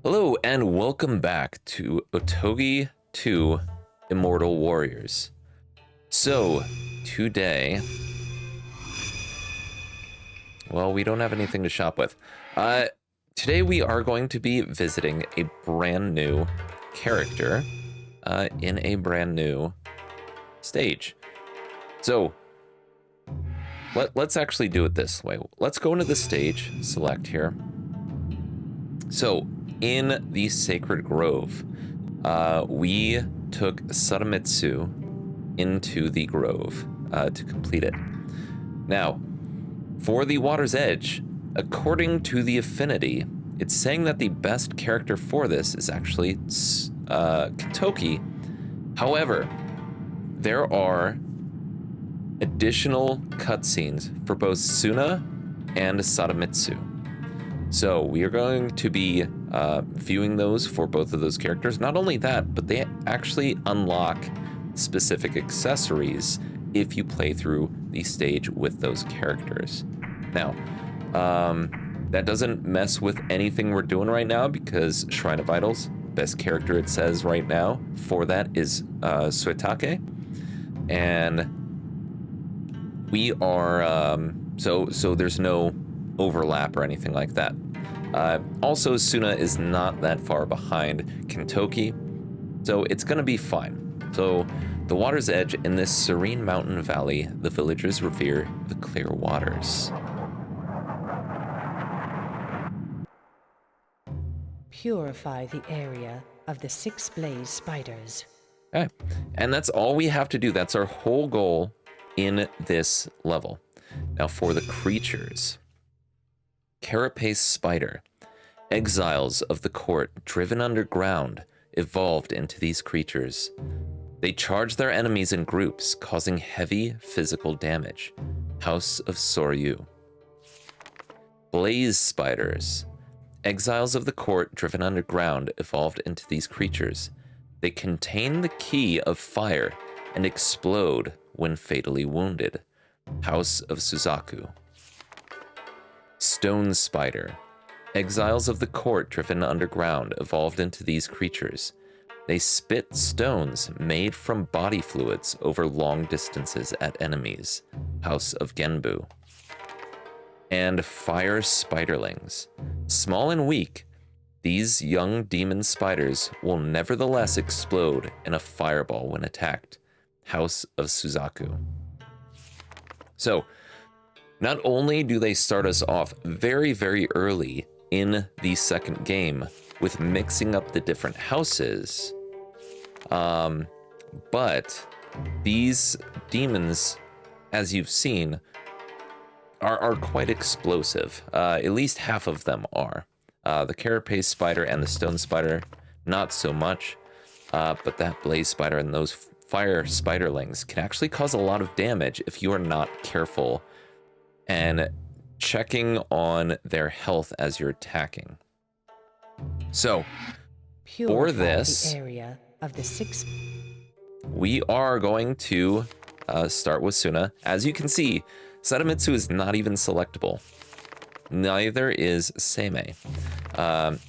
Hello and welcome back to Otogi 2 Immortal Warriors. So, today, well, we don't have anything to shop with. Today we are going to be visiting a brand new character in a brand new stage. So, let's actually do it this way. Let's go into the stage, select here. So, in the Sacred Grove, we took Sadamitsu into the grove to complete it. Now, for the Water's Edge, according to the affinity, it's saying that the best character for this is actually Kentoki. However, there are additional cutscenes for both Tsuna and Sadamitsu. So we are going to be viewing those for both of those characters. Not only that, but they actually unlock specific accessories if you play through the stage with those characters. Now, that doesn't mess with anything we're doing right now because Shrine of Idols, best character it says right now for that is Suetake. And we are, so there's no overlap or anything like that. Also, Tsuna is not that far behind Kentoki, so it's gonna be fine. So, the Water's Edge, in this serene mountain valley, the villagers revere the clear waters. Purify the area of the 6 blaze spiders. Okay, and that's all we have to do. That's our whole goal in this level. Now, for the creatures. Carapace spider. Exiles of the court driven underground evolved into these creatures. They charge their enemies in groups, causing heavy physical damage. House of Soryu. Blaze spiders. Exiles of the court driven underground evolved into these creatures. They contain the key of fire and explode when fatally wounded. House of Suzaku. Stone spider. Exiles of the court driven underground evolved into these creatures. They spit stones made from body fluids over long distances at enemies. House of Genbu. And fire spiderlings. Small and weak, these young demon spiders will nevertheless explode in a fireball when attacked. House of Suzaku. So, not only do they start us off very, very early in the second game with mixing up the different houses, but these demons, as you've seen, are quite explosive. At least half of them are. The carapace spider and the stone spider, not so much, but that blaze spider and those fire spiderlings can actually cause a lot of damage if you are not careful and checking on their health as you're attacking. So, for this, the area of the 6... we are going to start with Tsuna. As you can see, Sadamitsu is not even selectable. Neither is Seimei.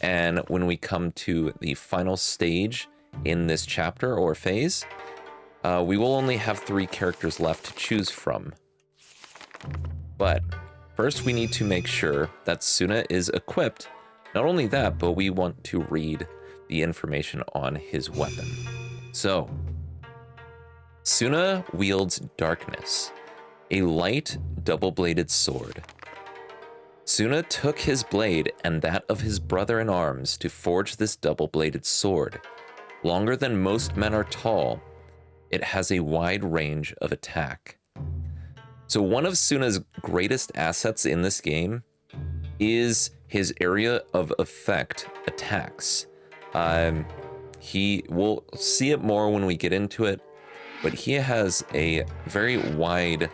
And when we come to the final stage in this chapter or phase, we will only have 3 characters left to choose from. But first we need to make sure that Tsuna is equipped. Not only that, but we want to read the information on his weapon. So, Tsuna wields Darkness, a light double-bladed sword. Tsuna took his blade and that of his brother-in-arms to forge this double-bladed sword. Longer than most men are tall, it has a wide range of attack. So one of Tsuna's greatest assets in this game is his area of effect attacks. We'll see it more when we get into it, but he has a very wide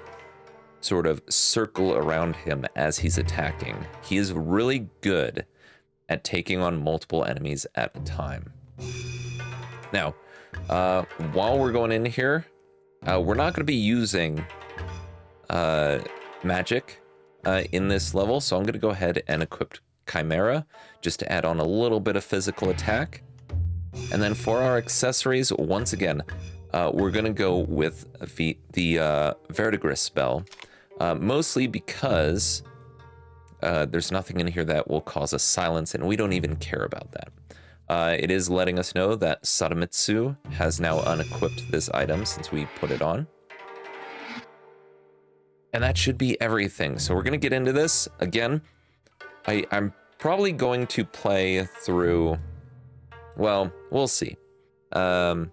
sort of circle around him as he's attacking. He is really good at taking on multiple enemies at a time. Now, while we're going in here, we're not going to be using magic in this level, so I'm going to go ahead and equip Chimera, just to add on a little bit of physical attack. And then for our accessories, once again, we're going to go with the Verdigris spell, mostly because there's nothing in here that will cause us silence, and we don't even care about that. It is letting us know that Sadamitsu has now unequipped this item since we put it on. And that should be everything. So we're going to get into this. Again, I'm probably going to play through... Well, we'll see. But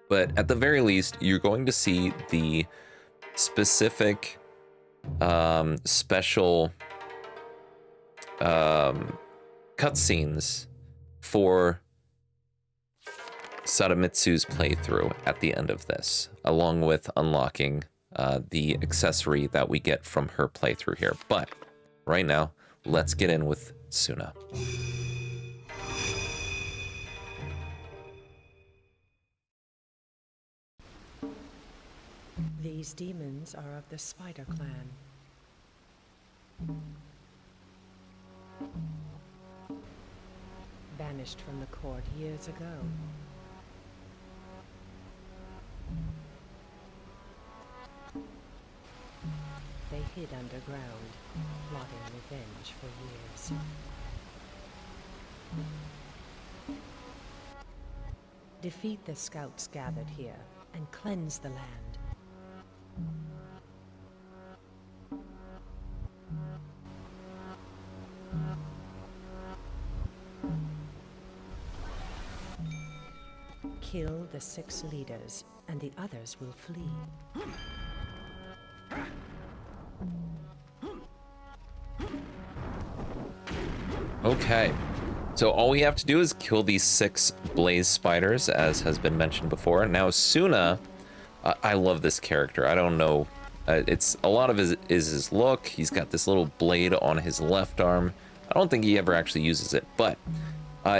at the very least, you're going to see the specific special cutscenes for Sadamitsu's playthrough at the end of this, along with unlocking the accessory that we get from her playthrough here. But right now, let's get in with Tsuna. These demons are of the Spider Clan. Banished from the court years ago. They hid underground, plotting revenge for years. Defeat the scouts gathered here and cleanse the land. Kill the 6 leaders, and the others will flee. Okay, so all we have to do is kill these 6 blaze spiders, as has been mentioned before. Now, Tsuna, I love this character. I don't know, it's a lot of his look. He's got this little blade on his left arm. I don't think he ever actually uses it, but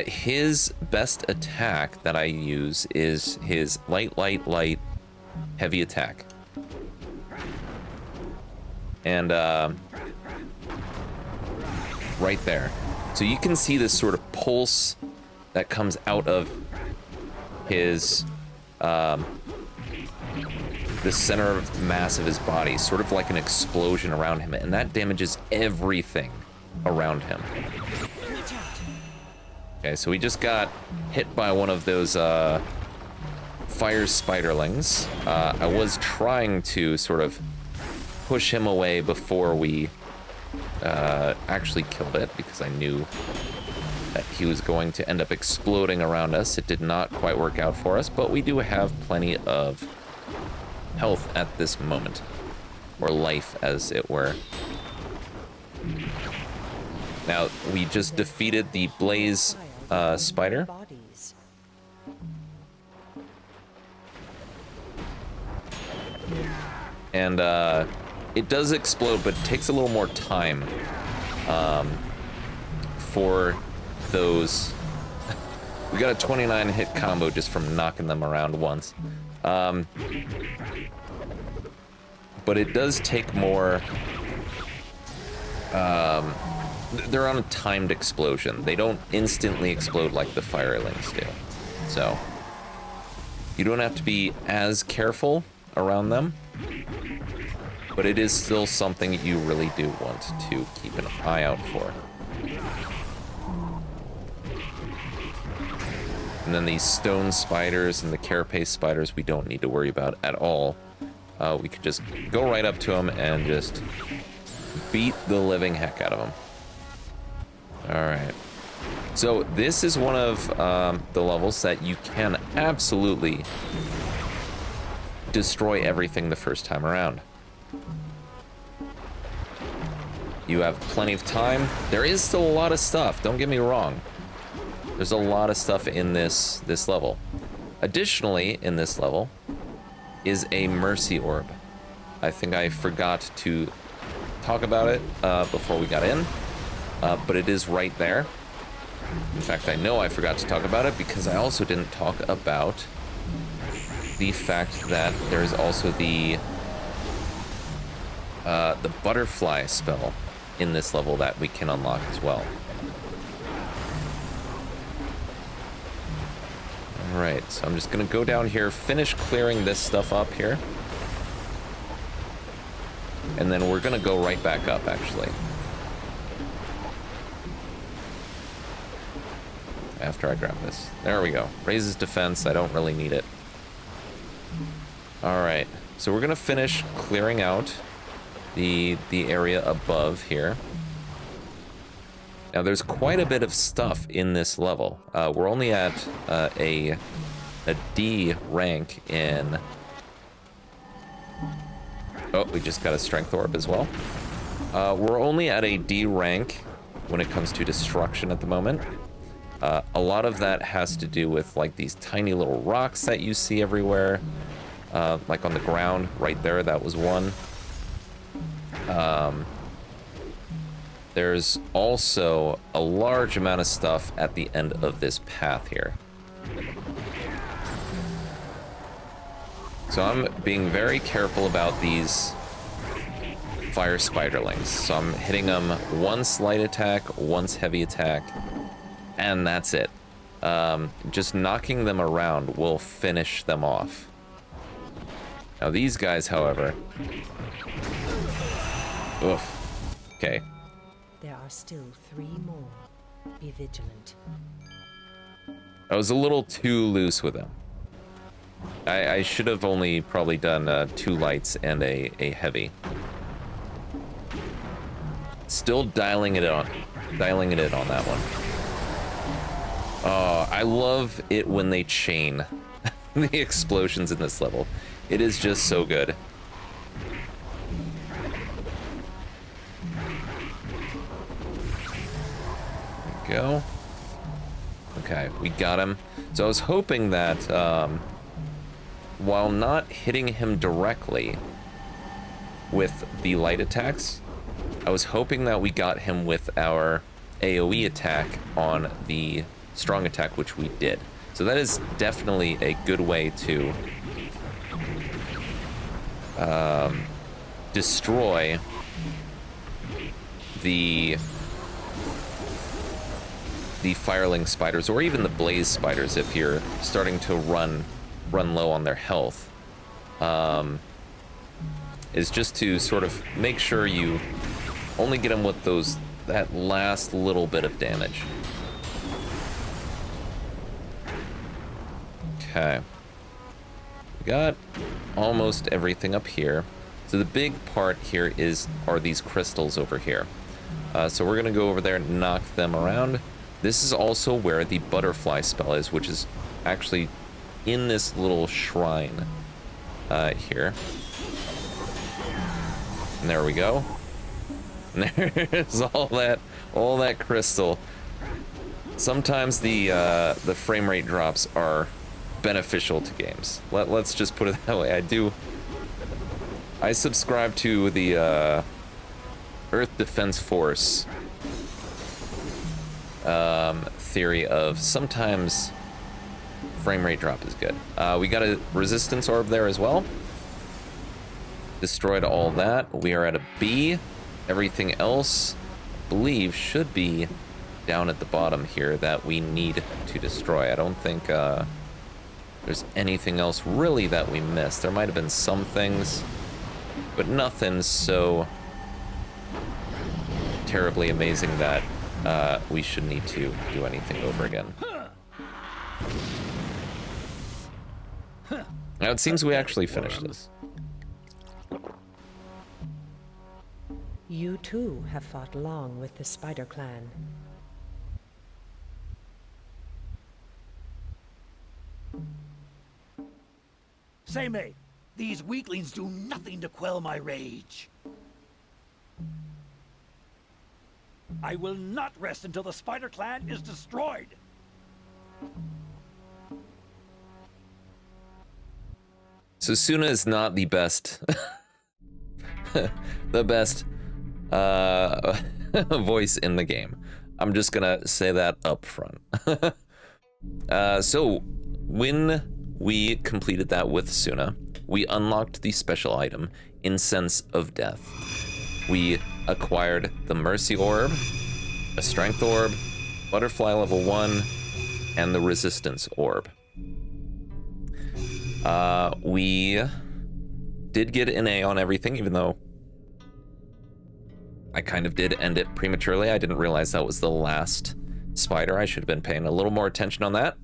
his best attack that I use is his light, heavy attack. And right there. So you can see this sort of pulse that comes out of his, the center of mass of his body, sort of like an explosion around him, and that damages everything around him. Okay, so we just got hit by one of those fire spiderlings. I was trying to sort of push him away before we actually killed it, because I knew that he was going to end up exploding around us. It did not quite work out for us, but we do have plenty of health at this moment, or life, as it were. Now, we just defeated the blaze spider. And it does explode, but it takes a little more time for those. We got a 29 hit combo just from knocking them around once. But it does take more. They're on a timed explosion. They don't instantly explode like the firelings do. So you don't have to be as careful around them, but it is still something you really do want to keep an eye out for. And then these stone spiders and the carapace spiders we don't need to worry about at all. We could just go right up to them and just beat the living heck out of them. Alright. So this is one of the levels that you can absolutely destroy everything the first time around. You have plenty of time. There is still a lot of stuff, don't get me wrong. There's a lot of stuff in this level. Additionally, in this level is a mercy orb. I think I forgot to talk about it before we got in, but it is right there. In fact, I know I forgot to talk about it because I also didn't talk about the fact that there's also the butterfly spell in this level that we can unlock as well. Alright, so I'm just gonna go down here, finish clearing this stuff up here. And then we're gonna go right back up, actually. After I grab this. There we go. Raises defense, I don't really need it. Alright, so we're gonna finish clearing out the area above here. Now there's quite a bit of stuff in this level. We're only at a D rank in... Oh, we just got a strength orb as well. We're only at a D rank when it comes to destruction at the moment. A lot of that has to do with like these tiny little rocks that you see everywhere. Like on the ground right there, that was one. There's also a large amount of stuff at the end of this path here. So I'm being very careful about these fire spiderlings. So I'm hitting them once light attack, once heavy attack, and that's it. Just knocking them around will finish them off. Now these guys, however... Oof. Okay. There are still 3 more. Be vigilant. I was a little too loose with them. I should have only probably done 2 lights and a heavy. Still dialing it in on that one. Oh, I love it when they chain the explosions in this level. It is just so good. There we go. Okay, we got him. So I was hoping that while not hitting him directly with the light attacks, I was hoping that we got him with our AoE attack on the strong attack, which we did. So that is definitely a good way to destroy the fireling spiders, or even the blaze spiders if you're starting to run low on their health. Is just to sort of make sure you only get them with that last little bit of damage. Okay. We got almost everything up here. So the big part here are these crystals over here. So we're gonna go over there and knock them around. This is also where the butterfly spell is, which is actually in this little shrine here. And there we go. And there's all that crystal. Sometimes the frame rate drops are beneficial to games. Let's just put it that way. I subscribe to the Earth Defense Force theory of sometimes frame rate drop is good. We got a resistance orb there as well. Destroyed all that. We are at a B. Everything else, I believe, should be down at the bottom here that we need to destroy. I don't think there's anything else really that we missed. There might have been some things, but nothing so terribly amazing that we should need to do anything over again. Now it seems we actually finished this. You too have fought long with the Spider Clan. Say, mate, these weaklings do nothing to quell my rage. I will not rest until the Spider Clan is destroyed. So Tsuna is not the best, the best voice in the game. I'm just gonna say that up front. So when we completed that with Tsuna, we unlocked the special item, Incense of Death. we acquired the Mercy Orb, a Strength Orb, Butterfly level 1, and the Resistance Orb. We did get an A on everything, even though I kind of did end it prematurely. I didn't realize that was the last spider. I should have been paying a little more attention on that.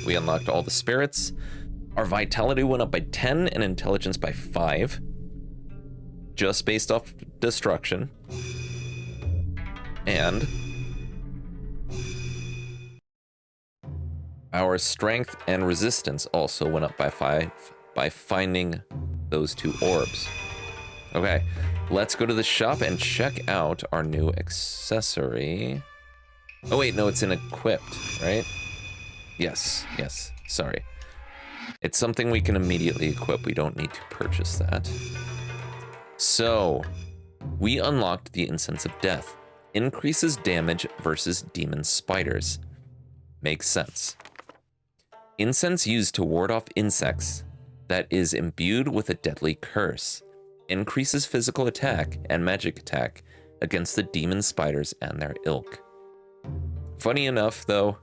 We unlocked all the spirits. Our vitality went up by 10 and intelligence by 5. Just based off destruction. And our strength and resistance also went up by 5 by finding those 2 orbs. Okay, let's go to the shop and check out our new accessory. Oh wait, no, it's in equipped, right? Yes, sorry. It's something we can immediately equip. We don't need to purchase that. So, we unlocked the Incense of Death. Increases damage versus demon spiders. Makes sense. Incense used to ward off insects that is imbued with a deadly curse. Increases physical attack and magic attack against the demon spiders and their ilk. Funny enough, though,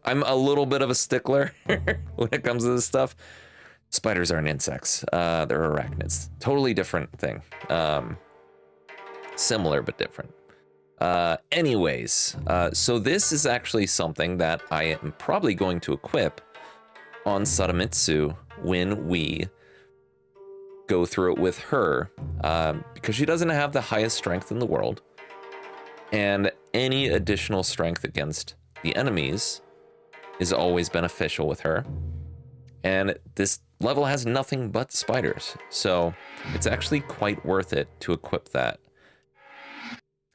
I'm a little bit of a stickler when it comes to this stuff. Spiders aren't insects. They're arachnids. Totally different thing. Similar, but different. Anyways, so this is actually something that I am probably going to equip on Sadamitsu when we go through it with her, because she doesn't have the highest strength in the world, and any additional strength against the enemies is always beneficial with her. And this level has nothing but spiders, so it's actually quite worth it to equip that.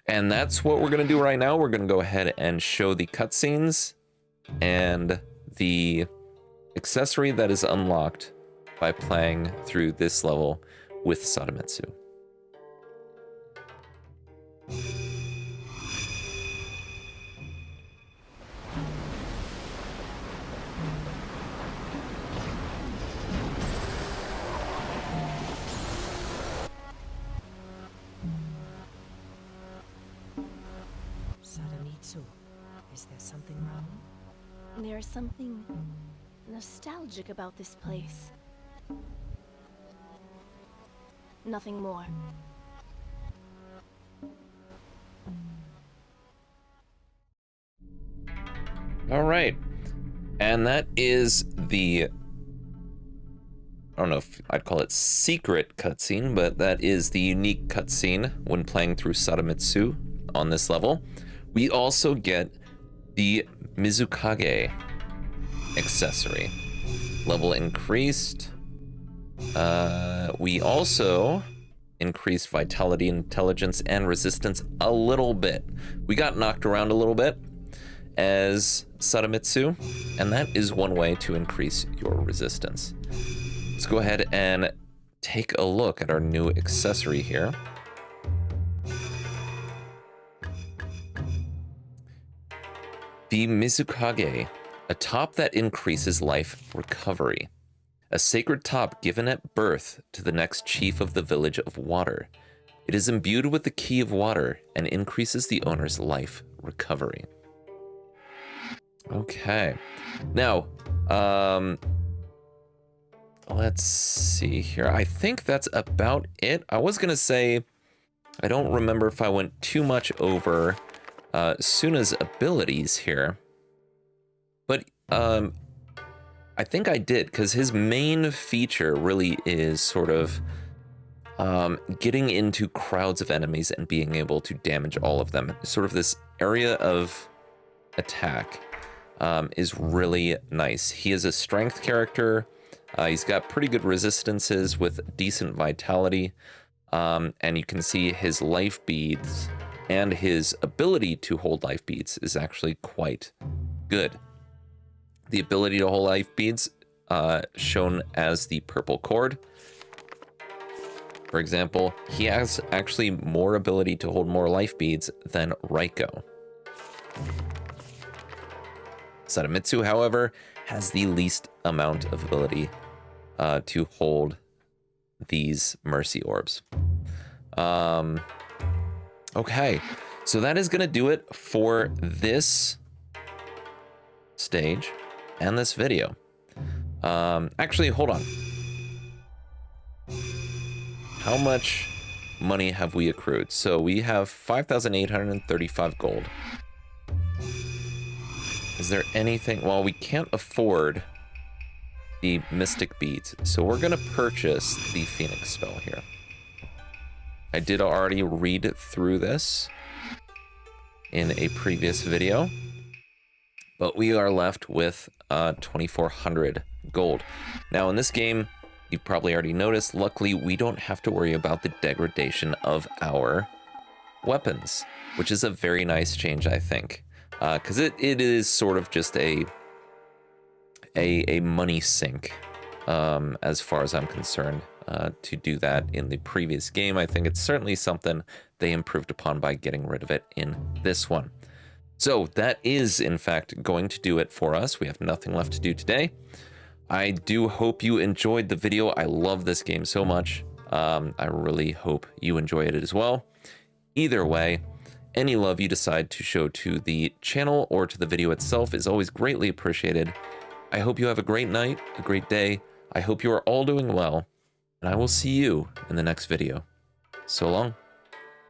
And that's what we're going to do right now. We're going to go ahead and show the cutscenes and the accessory that is unlocked by playing through this level with Sadamitsu. Sadamitsu, is there something wrong? There's something nostalgic about this place. Nothing more. All right. And that is the, I don't know if I'd call it secret cutscene, but that is the unique cutscene when playing through Sadamitsu on this level. We also get the Mizukage accessory. Level increased. We also increased vitality, intelligence, and resistance a little bit. We got knocked around a little bit as Sadamitsu, and that is one way to increase your resistance. Let's go ahead and take a look at our new accessory here. The Mizukage, a top that increases life recovery. A sacred top given at birth to the next chief of the village of water. It is imbued with the key of water and increases the owner's life recovery. Okay. Now, let's see here. I think that's about it. I was gonna say, I don't remember if I went too much over Tsuna's abilities here, but I think I did, because his main feature really is sort of getting into crowds of enemies and being able to damage all of them. Sort of this area of attack is really nice. He is a strength character. He's got pretty good resistances with decent vitality, and you can see his life beads and his ability to hold life beads is actually quite good. The ability to hold life beads shown as the purple cord. For example, he has actually more ability to hold more life beads than Raiko. Sadamitsu, however, has the least amount of ability to hold these mercy orbs. Okay, so that is going to do it for this stage and this video. Actually, hold on. How much money have we accrued? So we have 5,835 gold. Is there anything? Well, we can't afford the mystic beads, so we're gonna purchase the phoenix spell here. I did already read through this in a previous video, but we are left with 2,400 gold. Now in this game, you've probably already noticed, luckily we don't have to worry about the degradation of our weapons, which is a very nice change, I think, because it is sort of just a money sink, as far as I'm concerned, to do that in the previous game. I think it's certainly something they improved upon by getting rid of it in this one. So that is, in fact, going to do it for us. We have nothing left to do today. I do hope you enjoyed the video. I love this game so much. I really hope you enjoy it as well. Either way, any love you decide to show to the channel or to the video itself is always greatly appreciated. I hope you have a great night, a great day. I hope you are all doing well, and I will see you in the next video. So long.